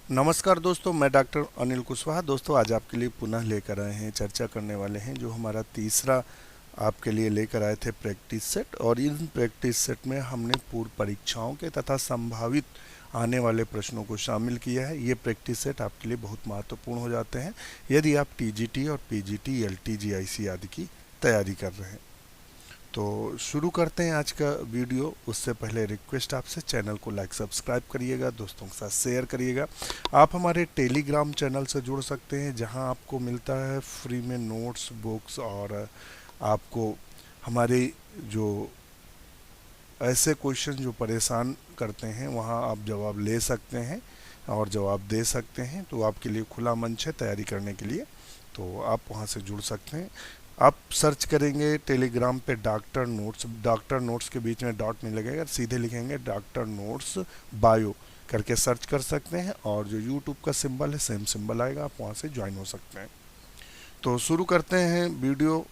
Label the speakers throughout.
Speaker 1: नमस्कार दोस्तों, मैं डॉक्टर अनिल कुशवाहा। दोस्तों, आज आपके लिए पुनः लेकर आए हैं, चर्चा करने वाले हैं जो हमारा तीसरा आपके लिए लेकर आए थे प्रैक्टिस सेट। और इन प्रैक्टिस सेट में हमने पूर्व परीक्षाओं के तथा संभावित आने वाले प्रश्नों को शामिल किया है। ये प्रैक्टिस सेट आपके लिए बहुत महत्वपूर्ण हो जाते हैं यदि आप टीजीटी और पीजीटी, एलटी, जीआईसी आदि की तैयारी कर रहे हैं। तो शुरू करते हैं आज का वीडियो। उससे पहले रिक्वेस्ट आपसे, चैनल को लाइक सब्सक्राइब करिएगा, दोस्तों के साथ शेयर करिएगा। आप हमारे टेलीग्राम चैनल से जुड़ सकते हैं जहां आपको मिलता है फ्री में नोट्स, बुक्स, और आपको हमारे जो ऐसे क्वेश्चन जो परेशान करते हैं वहां आप जवाब ले सकते हैं और जवाब दे सकते हैं। तो आपके लिए खुला मंच है तैयारी करने के लिए, तो आप वहां से जुड़ सकते हैं। आप सर्च करेंगे टेलीग्राम पे डॉक्टर नोट्स के बीच में डॉट नहीं लगेगा, सीधे लिखेंगे डॉक्टर नोट्स बायो करके सर्च कर सकते हैं। और जो यूट्यूब का सिंबल है, सेम सिंबल आएगा, आप वहाँ से ज्वाइन हो सकते हैं। तो शुरू करते हैं वीडियो।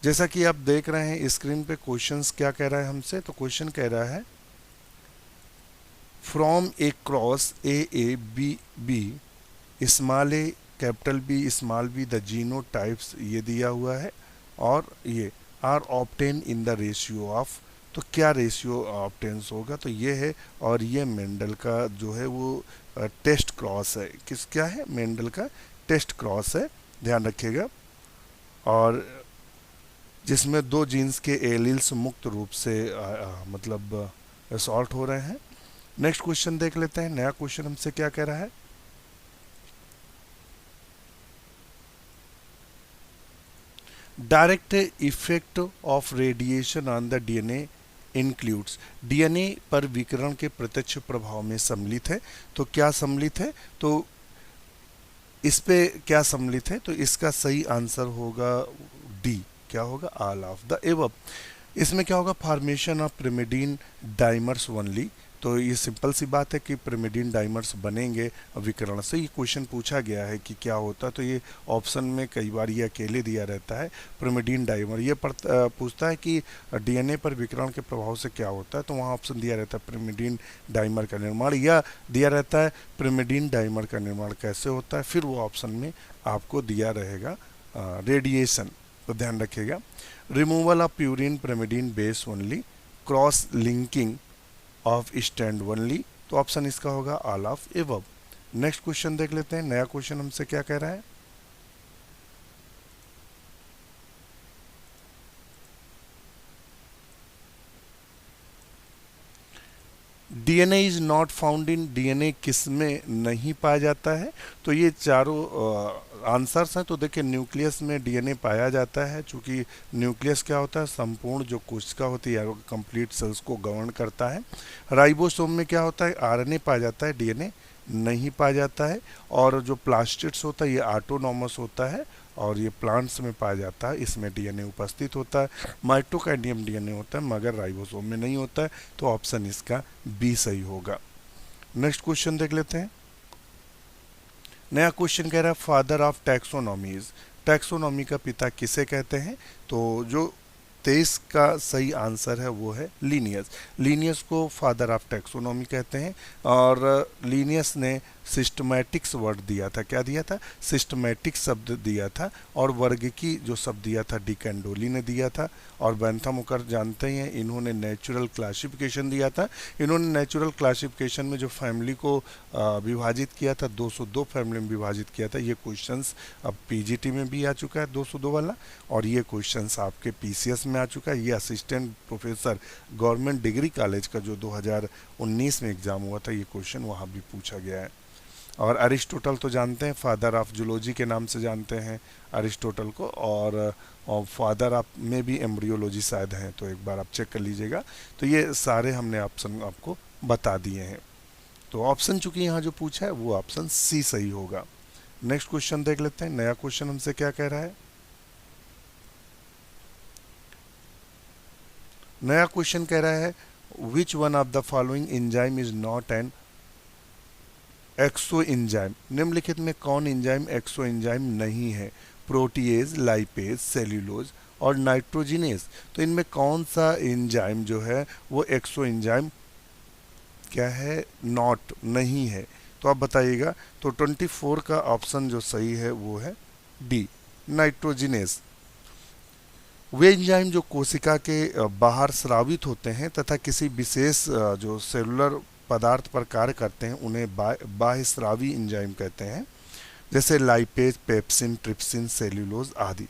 Speaker 1: जैसा कि आप देख रहे हैं स्क्रीन पे क्वेश्चंस क्या कह रहा है हमसे। तो क्वेश्चन कह रहा है from a cross A B B small a capital B small b the genotypes, ये दिया हुआ है। और ये are obtain in the ratio of, तो क्या रेशियो ऑब्टेन्स होगा, तो ये है। और ये मेंडल का जो है वो टेस्ट क्रॉस है। क्या है? मेंडल का टेस्ट क्रॉस है, ध्यान रखिएगा। और जिसमें दो जीन्स के एलील्स मुक्त रूप से मतलब असॉल्ट हो रहे हैं। नेक्स्ट क्वेश्चन देख लेते हैं। नया क्वेश्चन हमसे क्या कह रहा है। Direct effect of radiation on the DNA includes, DNA पर विकिरण के प्रत्यक्ष प्रभाव में सम्मिलित है। तो क्या सम्मिलित है, तो इस पे क्या सम्मिलित है, तो इसका सही आंसर होगा डी। क्या होगा? All of the above. इसमें क्या होगा? Formation of pyrimidine dimers only. तो ये सिंपल सी बात है कि पिरिमिडीन डाइमर्स बनेंगे विकिरण से। ये क्वेश्चन पूछा गया है कि क्या होता है, तो ये ऑप्शन में कई बार ये अकेले दिया रहता है पिरिमिडीन डाइमर। ये पूछता है कि डीएनए पर विकिरण के प्रभाव से क्या होता है, तो वहाँ ऑप्शन दिया रहता है पिरिमिडीन डाइमर का निर्माण, या दिया रहता है पिरिमिडीन डाइमर का निर्माण कैसे होता है। फिर वो ऑप्शन में आपको दिया रहेगा रेडिएशन। तो ध्यान रखिएगा। Removal of purine pyrimidine base only, cross linking of stand only. तो ऑप्शन इसका होगा all of above. Next question देख लेते हैं। नया क्वेश्चन हमसे क्या कह रहा है। DNA is not found in, DNA किस में नहीं पाया जाता है, तो ये चारों आंसर्स हैं। तो देखिए, न्यूक्लियस में डीएनए पाया जाता है, चूंकि न्यूक्लियस क्या होता है, संपूर्ण जो कोशिका होती है कंप्लीट सेल्स को गवर्न करता है। राइबोसोम में क्या होता है, आरएनए पाया जाता है, डीएनए नहीं पाया जाता है। और जो प्लास्टिड्स होता है ये ऑटोनॉमस होता है और ये प्लांट्स में पाया जाता है, इसमें डीएनए उपस्थित होता है। माइटोकॉन्ड्रियम डीएनए होता है मगर राइबोसोम में नहीं होता है। तो ऑप्शन इसका बी सही होगा। नेक्स्ट क्वेश्चन देख लेते हैं। नया क्वेश्चन कह रहा है फादर ऑफ टैक्सोनॉमीज, टैक्सोनॉमी का पिता किसे कहते हैं। तो जो 23 का सही आंसर है वो है लीनियस। लीनियस को फादर ऑफ टैक्सोनॉमी कहते हैं। और लीनियस ने सिस्टमैटिक्स वर्ड दिया था। क्या दिया था? सिस्टमैटिक शब्द दिया था। और वर्ग की जो शब्द दिया था डिकेंडोली ने दिया था। और बैंथम मुकर जानते ही हैं, इन्होंने नेचुरल क्लासिफिकेशन दिया था। इन्होंने नेचुरल क्लासिफिकेशन में जो फैमिली को विभाजित किया था, 202 फैमिली में विभाजित किया था। ये क्वेश्चंस अब पीजीटी में भी आ चुका है 202 वाला, और ये क्वेश्चंस आपके पीसीएस में आ चुका है। ये assistant professor government degree college का जो 2019 में एग्जाम हुआ था, ये क्वेश्चन वहाँ भी पूछा गया है। और अरिस्टोटल तो जानते हैं, फादर ऑफ जूलॉजी के नाम से जानते हैं अरिस्टोटल को। और फादर ऑफ में भी एम्ब्रियोलॉजी शायद हैं, तो एक बार आप चेक कर लीजिएगा। तो ये सारे हमने ऑप्शन आपको बता दिए हैं। तो ऑप्शन चूंकि यहाँ जो पूछा है वो ऑप्शन सी सही होगा। नेक्स्ट क्वेश्चन देख लेते हैं। नया क्वेश्चन हमसे क्या कह रहा है। नया क्वेश्चन कह रहा है which one of the following enzyme is not an exo enzyme, निम्नलिखित में कौन एंजाइम एक्सो एंजाइम नहीं है। प्रोटीएज, लाइपेज, सेल्यूलोज और नाइट्रोजिनेज। तो इनमें कौन सा एंजाइम जो है वो एक्सो एंजाइम क्या है, नॉट नहीं है। तो आप बताइएगा। तो 24 का ऑप्शन जो सही है वो है डी, नाइट्रोजिनेज। वे एंजाइम जो कोशिका के बाहर स्रावित होते हैं तथा किसी विशेष जो सेलुलर पदार्थ पर कार्य करते हैं उन्हें बाह्य स्रावी एंजाइम कहते हैं, जैसे लाइपेज, पेप्सिन, ट्रिप्सिन, सेल्यूलोज आदि।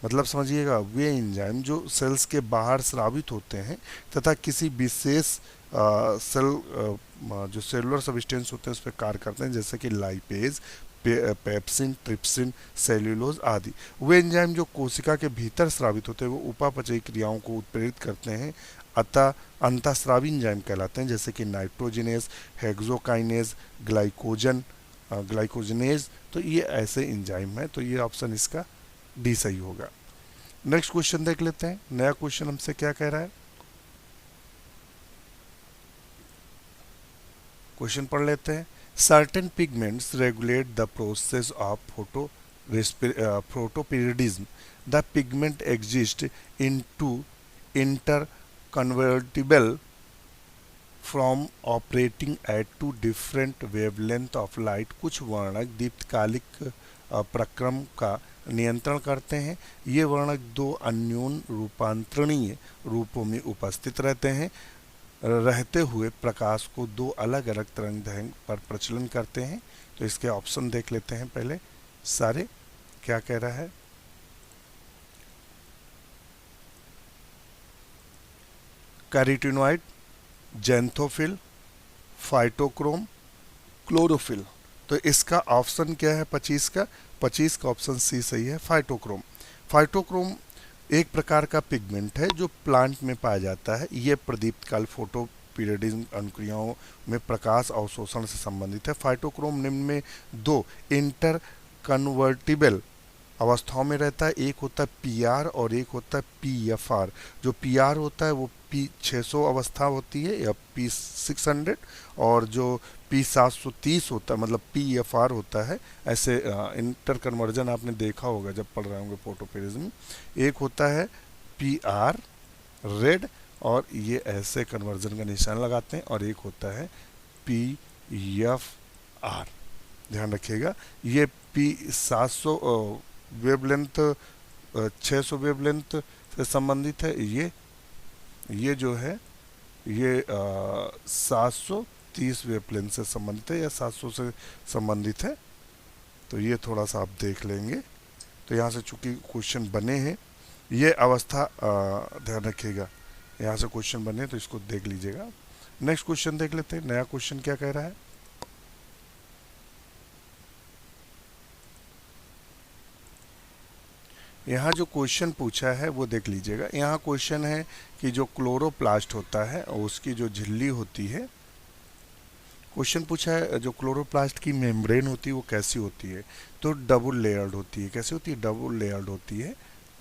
Speaker 1: मतलब समझिएगा, वे एंजाइम जो सेल्स के बाहर स्रावित होते हैं तथा किसी विशेष जो सेलुलर सब्सटेंस होते हैं उस पर कार्य करते हैं, जैसे कि लाइपेज, पेप्सिन, ट्रिप्सिन, सेल्यूलोज आदि। वे एंजाइम जो कोशिका के भीतर स्रावित होते हैं वो उपापचयी क्रियाओं को उत्प्रेरित करते हैं, अतः अंतःस्रावी एंजाइम कहलाते हैं, जैसे कि नाइट्रोजिनेज, हेक्सोकाइनेज, ग्लाइकोजनेज। तो ये ऐसे एंजाइम है, तो ये ऑप्शन इसका डी सही होगा। नेक्स्ट क्वेश्चन देख लेते हैं, नया क्वेश्चन हमसे क्या कह रहा है। क्वेश्चन पढ़ लेते हैं। Certain pigments regulate the process of photoperiodism. The pigment exists in two interconvertible from operating at two different wavelength of light. कुछ वर्णक दीप्तकालिक प्रक्रम का नियंत्रण करते हैं। ये वर्णक दो अन्योन रूपांतरणीय रूपों में उपस्थित रहते हुए प्रकाश को दो अलग अलग तरंग दैर्घ्य पर प्रचलन करते हैं। तो इसके ऑप्शन देख लेते हैं पहले सारे, क्या कह रहा है। Carotenoid, xanthophyll, phytochrome, chlorophyll. तो इसका ऑप्शन क्या है 25 का? 25 का ऑप्शन सी सही है, फाइटोक्रोम। फाइटोक्रोम एक प्रकार का पिगमेंट है जो प्लांट में पाया जाता है। ये प्रदीप्तकाल फोटो पीरियडिज्म अनुक्रियाओं में प्रकाश अवशोषण से संबंधित है। फाइटोक्रोम निम्न में दो इंटर कन्वर्टिबल अवस्थाओं में रहता है, एक होता है पीआर और एक होता है पीएफआर। जो पीआर होता है वो P600 अवस्था होती है या P600, और जो P730 होता है मतलब पीएफआर होता है। ऐसे इंटर कन्वर्जन आपने देखा होगा जब पढ़ रहे होंगे फोटोपेरिज्म। एक होता है पीआर रेड और ये ऐसे कन्वर्जन का निशान लगाते हैं, और एक होता है पीएफआर, ध्यान रखिएगा। ये P700 वेवलेंथ 600 वेवलेंथ से संबंधित है। ये जो है ये 730 वेवलेंथ से संबंधित है या 700 से संबंधित है। तो ये थोड़ा सा आप देख लेंगे। तो यहाँ से चूंकि क्वेश्चन बने हैं, ये अवस्था ध्यान रखिएगा, यहाँ से क्वेश्चन बने तो इसको देख लीजिएगा। नेक्स्ट क्वेश्चन देख लेते हैं, नया क्वेश्चन क्या कह रहा है। यहाँ जो क्वेश्चन पूछा है वो देख लीजिएगा। यहाँ क्वेश्चन है कि जो क्लोरोप्लास्ट होता है और उसकी जो झिल्ली होती है, क्वेश्चन पूछा है जो क्लोरोप्लास्ट की मेम्ब्रेन होती है वो कैसी होती है। तो डबल लेयर्ड होती है। कैसी होती है? डबल लेयर्ड होती है।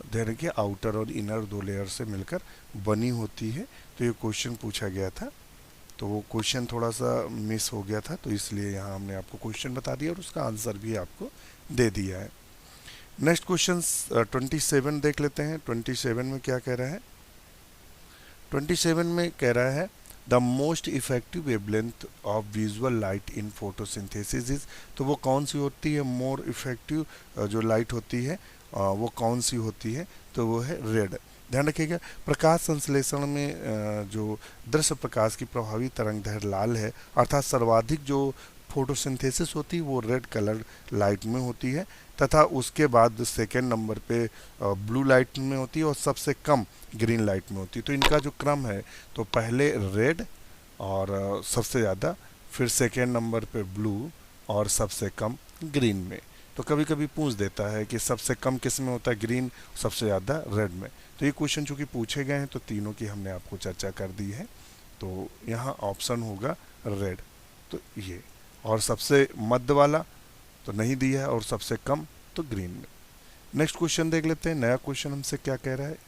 Speaker 1: ध्यान रखिए, आउटर और इनर दो लेयर से मिलकर बनी होती है। तो ये क्वेश्चन पूछा गया था, तो वो क्वेश्चन थोड़ा सा मिस हो गया था, तो इसलिए यहाँ हमने आपको क्वेश्चन बता दिया और उसका आंसर भी आपको दे दिया है। नेक्स्ट क्वेश्चन 27 देख लेते हैं। 27 में क्या कह रहा है। 27 में कह रहा है the most effective wavelength of visual light in photosynthesis is. तो वो कौन सी होती है? मोर इफेक्टिव जो लाइट होती है वो कौन सी होती है? तो वो है रेड। ध्यान रखिएगा, प्रकाश संश्लेषण में जो दृश्य प्रकाश की प्रभावी तरंग दैर्घ्य लाल है, अर्थात सर्वाधिक जो फोटोसिंथेसिस होती है वो रेड कलर लाइट में होती है, तथा उसके बाद सेकेंड नंबर पे ब्लू लाइट में होती है और सबसे कम ग्रीन लाइट में होती है। तो इनका जो क्रम है, तो पहले रेड और सबसे ज़्यादा, फिर सेकेंड नंबर पे ब्लू और सबसे कम ग्रीन में। तो कभी कभी पूछ देता है कि सबसे कम किस में होता है? ग्रीन, सबसे ज़्यादा रेड में। तो ये क्वेश्चन चूँकि पूछे गए हैं तो तीनों की हमने आपको चर्चा कर दी है। तो यहाँ ऑप्शन होगा रेड। तो ये, और सबसे मध्य वाला तो नहीं दिया है और सबसे कम तो ग्रीन में। नेक्स्ट क्वेश्चन देख लेते हैं, नया क्वेश्चन हमसे क्या कह रहा है।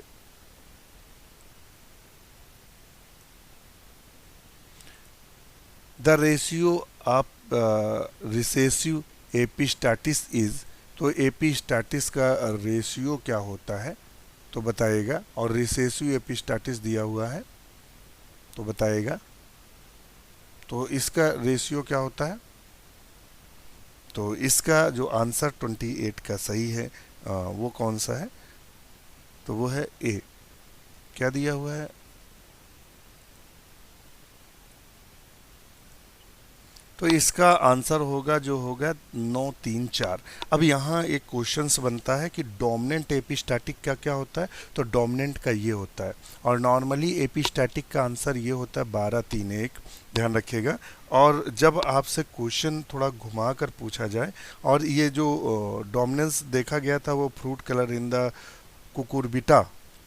Speaker 1: The ratio of recessive epistasis is. तो एपिस्टाटिस का रेशियो क्या होता है तो बताइएगा, और रिसेसिव एपिस्टाटिस दिया हुआ है तो बताइएगा। तो इसका रेशियो क्या होता है? तो इसका जो आंसर 28 का सही है वो कौन सा है? तो वो है ए। क्या दिया हुआ है? तो इसका आंसर होगा जो होगा 9 3 4। अब यहाँ एक क्वेश्चंस बनता है कि डोमिनेंट एपिस्टैटिक का क्या होता है? तो डोमिनेंट का ये होता है, और नॉर्मली एपिस्टैटिक का आंसर ये होता है 12 3 1। ध्यान रखिएगा। और जब आपसे क्वेश्चन थोड़ा घुमा कर पूछा जाए, और ये जो डोमिनेंस देखा गया था वो fruit colour in the cucurbita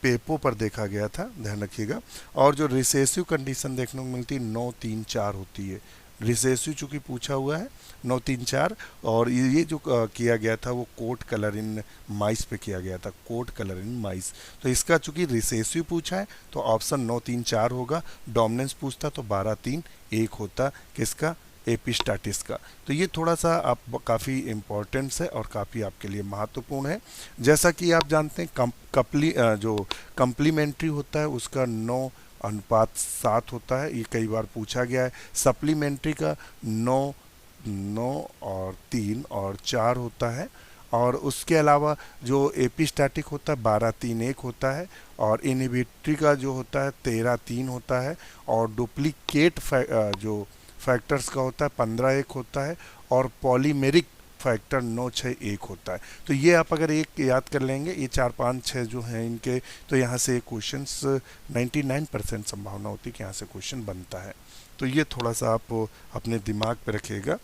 Speaker 1: pepo पर देखा गया था, ध्यान रखिएगा। और जो रिसेसिव कंडीशन देखने को मिलती है 9 3 4 होती है। रिसेसिव चूंकि पूछा हुआ है 9 3 4, और ये जो किया गया था वो कोट कलर इन माइस पे किया गया था, कोट कलर इन माइस। तो इसका चूंकि रिसेसिव पूछा है तो ऑप्शन 9 3 4 होगा। डोमिनेंस पूछता तो 12 3 1 होता। किसका? एपिस्टाटिस का। तो ये थोड़ा सा आप काफ़ी इम्पोर्टेंट्स है और काफ़ी आपके लिए महत्वपूर्ण है। जैसा कि आप जानते हैं जो कम्प्लीमेंट्री होता है उसका 9:7 होता है, ये कई बार पूछा गया है। सप्लीमेंट्री का 9 9 और 3 और 4 होता है। और उसके अलावा जो एपिस्टैटिक होता है 12 3 1 होता है। और इनहिबिटरी का जो होता है 13 3 होता है। और डुप्लीकेट जो फैक्टर्स का होता है 15 1 होता है। और पॉलीमेरिक फैक्टर 9 6 1 होता है। तो ये आप अगर एक याद कर लेंगे, ये 4 5 6 जो हैं इनके, तो यहाँ से क्वेश्चंस 99% संभावना होती है कि यहाँ से क्वेश्चन बनता है। तो ये थोड़ा सा आप अपने दिमाग पे रखिएगा।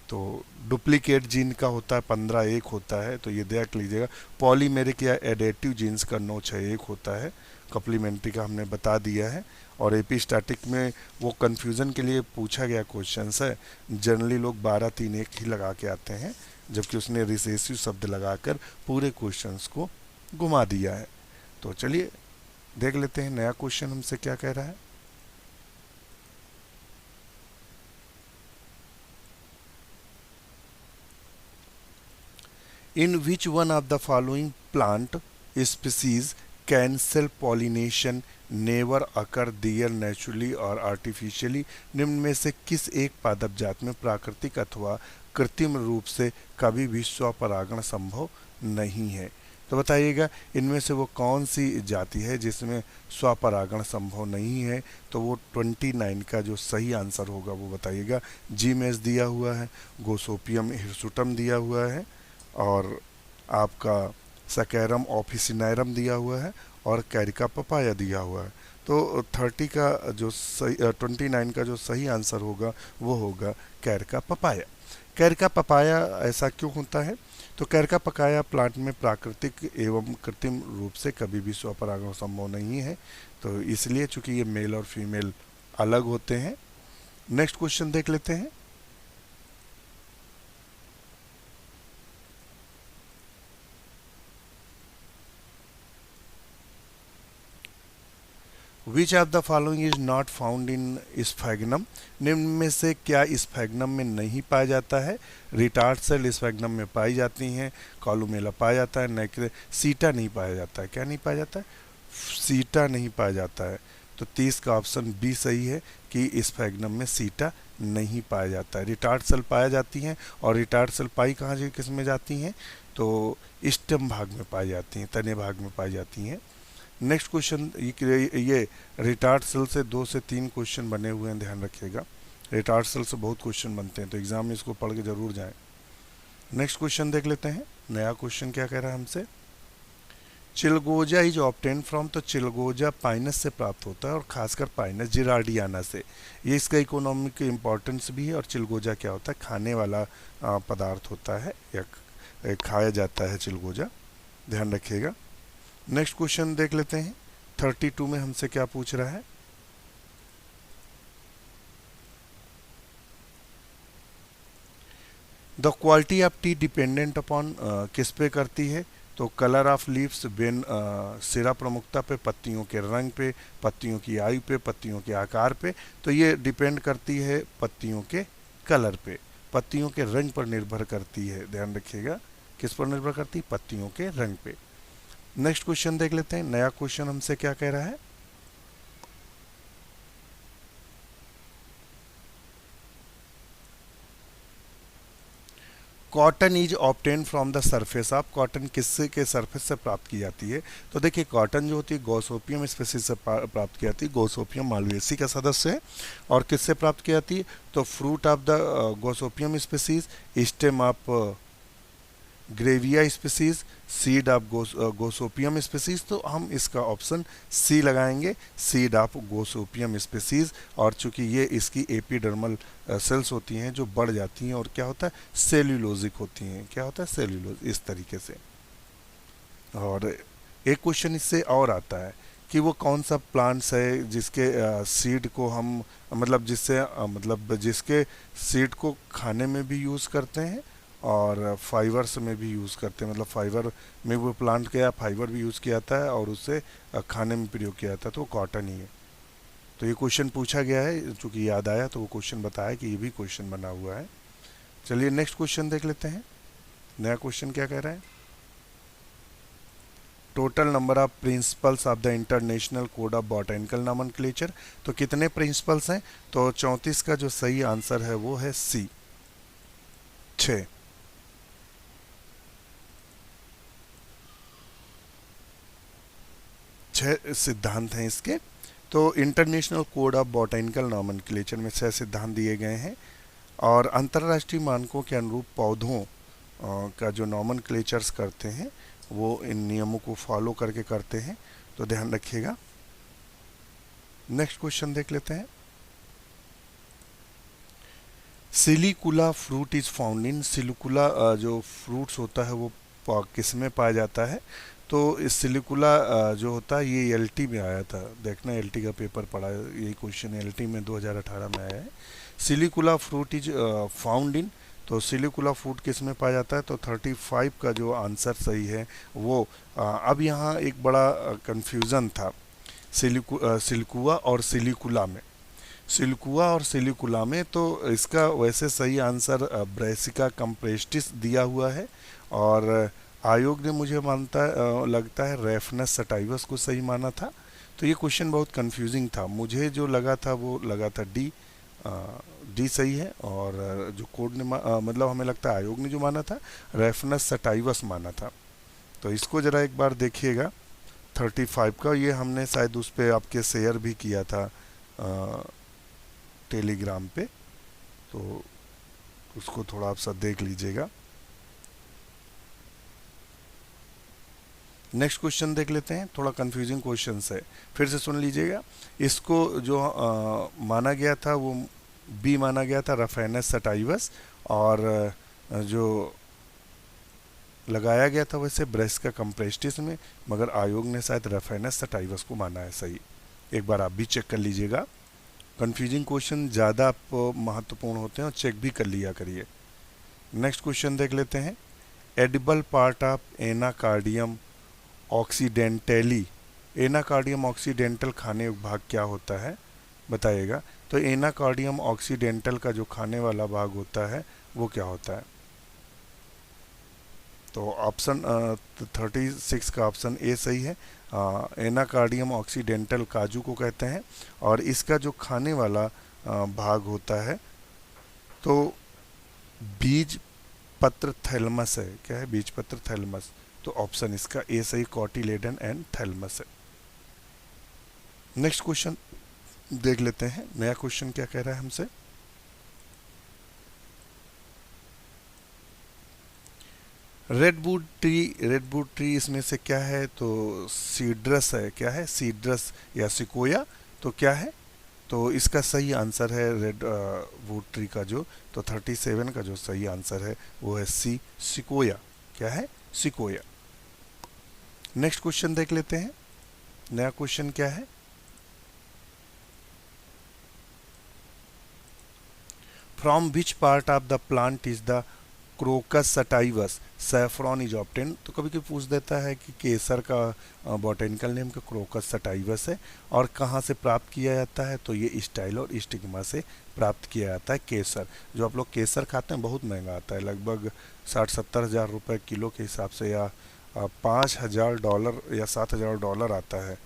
Speaker 1: तो डुप्लीकेट जीन का होता है 15 1 होता है, तो ये देख लीजिएगा। पॉलीमेरिक या एडेटिव जीन्स का 9 6 1 होता है। कप्लीमेंट्री का हमने बता दिया है। और एपिस्टैटिक में वो कन्फ्यूज़न के लिए पूछा गया क्वेश्चंस है। जनरली लोग 12 3 1 ही लगा के आते हैं, जबकि उसने रिसेसिव शब्द लगाकर पूरे क्वेश्चंस को घुमा दिया है। तो चलिए देख लेते हैं नया क्वेश्चन हमसे क्या कह रहा है। In which one of the following plant species can self-pollination never occur there naturally or artificially? निम्न में से किस एक पादप जात में प्राकृतिक अथवा कृत्रिम रूप से कभी भी स्वपरागण संभव नहीं है? तो बताइएगा इनमें से वो कौन सी जाति है जिसमें स्वपरागण संभव नहीं है? तो वो 29 का जो सही आंसर होगा वो बताइएगा। जीमेस दिया हुआ है, गोसोपियम हिरसुटम दिया हुआ है, और आपका सैकेरम ऑफिसिनेरम दिया हुआ है, और कैरिका पपाया दिया हुआ है। तो 30 का जो सही 29 का जो सही आंसर होगा वो होगा कैरिका पपाया। कैरिका पपाया ऐसा क्यों होता है? तो कैरिका पपाया प्लांट में प्राकृतिक एवं कृत्रिम रूप से कभी भी स्वपरागण संभव नहीं है, तो इसलिए चूंकि ये मेल और फीमेल अलग होते हैं। नेक्स्ट क्वेश्चन देख लेते हैं। Which of the following is not found in sphagnum? निम्न में से क्या स्फैग्नम में नहीं पाया जाता है? रिटार्ड सेल स्फैग्नम में पाई जाती हैं, कॉलुमेला पाया जाता है, नेक्रे सीटा नहीं पाया जाता है। क्या नहीं पाया जाता है? सीटा नहीं पाया जाता है। तो 30 का ऑप्शन बी सही है कि स्फैग्नम में सीटा नहीं पाया जाता है। रिटार्ड सेल पाया जाती हैं, और रिटार्ड सेल पाई कहाँ किस में जाती हैं? तो स्टेम भाग में पाई जाती हैं, तने भाग में पाई जाती हैं। नेक्स्ट क्वेश्चन, ये रिटार्ड सेल से 2 से 3 क्वेश्चन बने हुए हैं, ध्यान रखिएगा। रिटार्ड सेल से बहुत क्वेश्चन बनते हैं, तो एग्जाम में इसको पढ़ के जरूर जाएं। नेक्स्ट क्वेश्चन देख लेते हैं। नया क्वेश्चन क्या कह रहा है हमसे? चिलगोजा इज ऑब्टेन फ्रॉम, तो चिलगोजा पाइनस से प्राप्त होता है, और खासकर पाइनस जिरार्डियाना से। ये इसका इकोनॉमिक इम्पोर्टेंस भी है। और चिलगोजा क्या होता है? खाने वाला पदार्थ होता है, या खाया जाता है चिलगोजा, ध्यान रखिएगा। नेक्स्ट क्वेश्चन देख लेते हैं। 32 में हमसे क्या पूछ रहा है? The quality of T dependent upon, किस पे करती है? तो कलर ऑफ लीव्स, बेन सिरा प्रमुखता पे, पत्तियों के रंग पे, पत्तियों की आयु पे, पत्तियों के आकार पे। तो ये डिपेंड करती है पत्तियों के कलर पे, पत्तियों के रंग पर निर्भर करती है, ध्यान रखिएगा। किस पर निर्भर करती है? पत्तियों के रंग पे। नेक्स्ट क्वेश्चन देख लेते हैं। नया क्वेश्चन हमसे क्या कह रहा है? Cotton is obtain from the surface of, cotton किससे के सरफेस से प्राप्त की जाती है? तो देखिए कॉटन जो होती है गोसोपियम स्पीसीज से प्राप्त की जाती है, गोसोपियम मालवेसी का सदस्य है। और किससे प्राप्त की जाती है? तो fruit of the gossypium species, stem of grewia species, seed of gossypium species. तो हम इसका ऑप्शन सी लगाएंगे, सीड ऑफ गोसोपियम स्पीसीज। और चूंकि ये इसकी एपिडर्मल सेल्स होती हैं जो बढ़ जाती हैं और क्या होता है, सेल्यूलोजिक होती हैं। क्या होता है? सेल्यूलोज, इस तरीके से। और एक क्वेश्चन इससे और आता है कि वो कौन सा प्लांट्स है जिसके सीड को हम मतलब जिससे मतलब जिसके सीड को खाने में भी यूज़ करते हैं और फाइबर्स में भी यूज़ करते हैं, मतलब फाइबर में वो प्लांट का फाइबर भी यूज़ किया जाता है और उससे खाने में प्रयोग किया जाता है, तो वो कॉटन ही है। तो ये क्वेश्चन पूछा गया है, चूँकि याद आया तो वो क्वेश्चन बताया कि ये भी क्वेश्चन बना हुआ है। चलिए नेक्स्ट क्वेश्चन देख लेते हैं। नया क्वेश्चन क्या कह रहा है? Total number of principles of the international code of botanical nomenclature. तो कितने प्रिंसिपल्स हैं? तो 34 का जो सही आंसर है वो है सी, 6। छह सिद्धांत हैं इसके। तो international code of botanical nomenclature में 6 सिद्धांत दिए गए हैं और अंतर्राष्ट्रीय मानकों के अनुरूप पौधों का जो नॉमेनक्लेचर्स करते हैं वो इन नियमों को फॉलो करके करते हैं, तो ध्यान रखिएगा। नेक्स्ट क्वेश्चन देख लेते हैं। सिलिकुला फ्रूट इज फाउंड इन, सिलिकुला जो फ्रूट्स होता है वो किस में पाया जाता है? तो इस सिलिकुला जो होता है ये एलटी में आया था, देखना एलटी का पेपर पढ़ा, यही क्वेश्चन एलटी में 2018 में आया है। सिलिकुला फ्रूट इज फाउंड इन, तो सिलिकुला फ्रूट किस में पाया जाता है? तो 35 का जो आंसर सही है वो अब यहाँ एक बड़ा कंफ्यूजन था सिलिकुआ और सिलिकुला में। सिलिकुआ और सिलिकुला में तो इसका वैसे सही आंसर ब्रेसिका कंप्रेस्टिस दिया हुआ है और आयोग ने मुझे लगता है रेफनस सटाइवस को सही माना था। तो ये क्वेश्चन बहुत कंफ्यूजिंग था, मुझे जो लगा था वो लगा था डी, डी सही है। और जो कोड ने मतलब हमें लगता है आयोग ने जो माना था रेफनस सटाइवस माना था। तो इसको ज़रा एक बार देखिएगा 35 का, ये हमने शायद उस पर आपके शेयर भी किया था टेलीग्राम पे, तो उसको थोड़ा आप सब देख लीजिएगा। नेक्स्ट क्वेश्चन देख लेते हैं, थोड़ा कंफ्यूजिंग क्वेश्चन है, फिर से सुन लीजिएगा। इसको जो माना गया था वो बी माना गया था, रफेनस सटाइवस, और जो लगाया गया था वैसे ब्रेसिका कंप्रेस्टिस में, मगर आयोग ने शायद रफेनस सटाइवस को माना है सही। एक बार आप भी चेक कर लीजिएगा, कंफ्यूजिंग क्वेश्चन ज़्यादा महत्वपूर्ण होते हैं और चेक भी कर लिया करिए। नेक्स्ट क्वेश्चन देख लेते हैं। Edible part of anacardium occidentale, anacardium occidentale खाने योग्य भाग क्या होता है बताइएगा। तो एनाकार्डियम ऑक्सीडेंटल का जो खाने वाला भाग होता है वो क्या होता है? तो ऑप्शन 36 का ऑप्शन ए सही है। एनाकार्डियम ऑक्सीडेंटल काजू को कहते हैं और इसका जो खाने वाला भाग होता है तो बीज पत्र थैलमस है। क्या है? बीज पत्र थैलमस। तो ऑप्शन इसका ए सही, कॉटिलेडन एंड थैलमस है। नेक्स्ट क्वेश्चन देख लेते हैं, नया क्वेश्चन क्या कह रहा है हमसे। रेडवुड ट्री इसमें से क्या है? तो सीड्रस है। क्या है? सीड्रस या सिकोया। तो क्या है? तो इसका सही आंसर है रेड वुड ट्री का जो, तो 37 का जो सही आंसर है वो है सी, सिकोया। क्या है? सिकोया। नेक्स्ट क्वेश्चन देख लेते हैं, नया क्वेश्चन क्या है। From which part of the plant is the crocus sativus saffron is obtain. तो कभी कभी पूछ देता है कि केसर का बॉटेनिकल नेम का क्रोकस सटाइवस है और कहाँ से प्राप्त किया जाता है? तो ये स्टाइल और स्टिग्मा से प्राप्त किया जाता है केसर। जो आप लोग केसर खाते हैं बहुत महंगा आता है, लगभग 60-70 हज़ार रुपये किलो के हिसाब से, या $5,000 या $7,000 आता है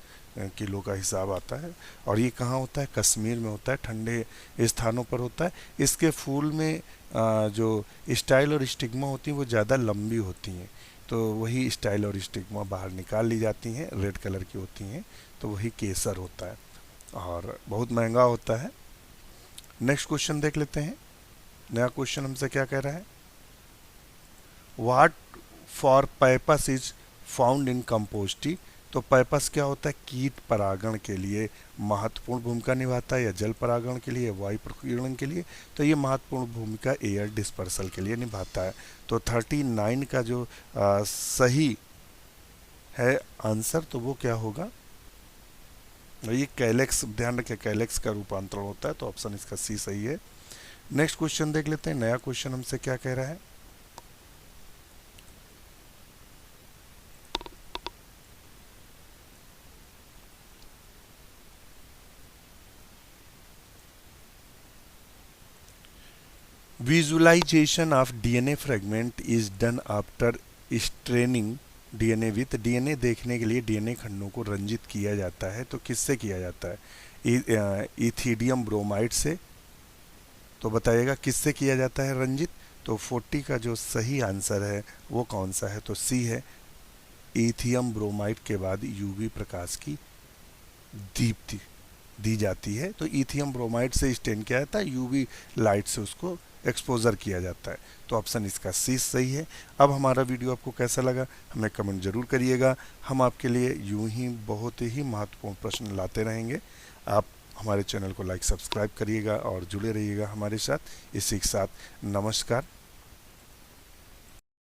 Speaker 1: किलो का हिसाब आता है। और ये कहाँ होता है? कश्मीर में होता है, ठंडे स्थानों पर होता है। इसके फूल में जो स्टाइल और स्टिग्मा होती हैं वो ज़्यादा लंबी होती हैं, तो वही स्टाइल और स्टिग्मा बाहर निकाल ली जाती हैं, रेड कलर की होती हैं, तो वही केसर होता है और बहुत महंगा होता है। नेक्स्ट क्वेश्चन देख लेते हैं। नया क्वेश्चन हमसे क्या कह रहा है, what for pappus is found in compositae. तो पैपस क्या होता है, कीट परागण के लिए महत्वपूर्ण भूमिका निभाता है, या जल परागण के लिए, वायु प्रकीर्णन के लिए। तो ये महत्वपूर्ण भूमिका एयर डिस्पर्सल के लिए निभाता है। तो 39 का जो सही है आंसर, तो वो क्या होगा, ये कैलेक्स, ध्यान रखें कैलेक्स का रूपांतरण होता है, तो ऑप्शन इसका सी सही है। नेक्स्ट क्वेश्चन देख लेते हैं। नया क्वेश्चन हमसे क्या कह रहा है, visualization of DNA fragment is done after straining DNA with. DNA देखने के लिए डीएनए खंडों को रंजित किया जाता है, तो किससे किया जाता है, इथिडियम ब्रोमाइड से। तो बताइएगा किससे किया जाता है रंजित। तो 40 का जो सही आंसर है वो कौन सा है, तो सी है, इथियम ब्रोमाइड के बाद यूवी प्रकाश की दीप्ति दी जाती है। तो इथियम ब्रोमाइड से स्टेन किया जाता है, यूवी लाइट से उसको एक्सपोजर किया जाता है। तो ऑप्शन इसका सी सही है। अब हमारा वीडियो आपको कैसा लगा हमें कमेंट जरूर करिएगा। हम आपके लिए यूं ही बहुत ही महत्वपूर्ण प्रश्न लाते रहेंगे। आप हमारे चैनल को लाइक सब्सक्राइब करिएगा और जुड़े रहिएगा हमारे साथ। इसी के साथ नमस्कार।